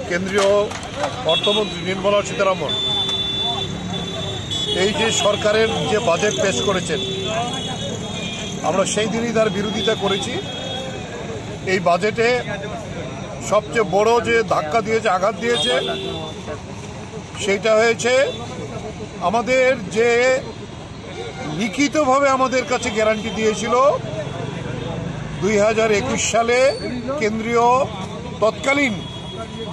কেন্দ্রীয় অর্থমন্ত্রী নির্মলা সীতারামন এই যে সরকারের যে বাজেট পেশ করেছেন, আমরা সেই দিনই তার বিরোধিতা করেছি। এই বাজেটে সবচেয়ে বড় যে ধাক্কা দিয়েছে, আঘাত দিয়েছে, সেইটা হয়েছে আমাদের যে লিখিতভাবে আমাদের কাছে গ্যারান্টি দিয়েছিল 2021 সালে কেন্দ্রীয় তৎকালীন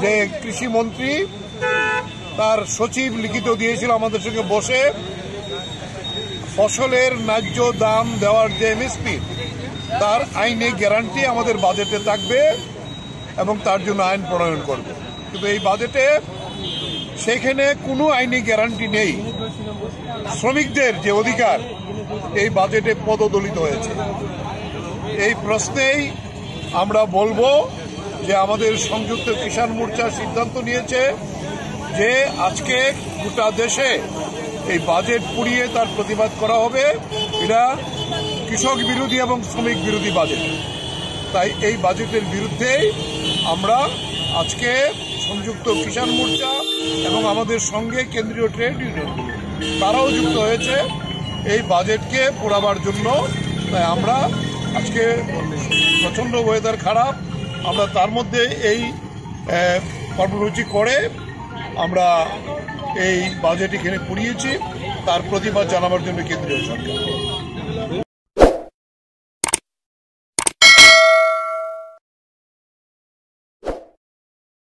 যে কৃষিমন্ত্রী, তার সচিব লিখিত দিয়েছিল আমাদের সঙ্গে বসে, ফসলের ন্যায্য দাম দেওয়ার যে এমএসপি, তার আইনে গ্যারান্টি আমাদের বাজেটে থাকবে এবং তার জন্য আইন প্রণয়ন করবে। কিন্তু এই বাজেটে সেখানে কোনো আইনি গ্যারান্টি নেই। শ্রমিকদের যে অধিকার এই বাজেটে পদদলিত হয়েছে। এই প্রশ্নেই আমরা বলবো যে আমাদের সংযুক্ত কিষাণ মোর্চা সিদ্ধান্ত নিয়েছে যে আজকে গোটা দেশে এই বাজেট পুড়িয়ে তার প্রতিবাদ করা হবে। এটা কৃষক বিরোধী এবং শ্রমিক বিরোধী বাজেট। তাই এই বাজেটের বিরুদ্ধেই আমরা আজকে সংযুক্ত কিষাণ মোর্চা এবং আমাদের সঙ্গে কেন্দ্রীয় ট্রেড ইউনিয়ন তারাও যুক্ত হয়েছে এই বাজেটকে পোড়াবার জন্য। তাই আমরা আজকে প্রচণ্ড ওয়েদার খারাপ, আমরা তার মধ্যে এই কর্মসূচি করে আমরা এই বাজেট এখানে পুড়িয়েছি, তার প্রতিবাদ জানাবার জন্য কেন্দ্রীয় সরকার।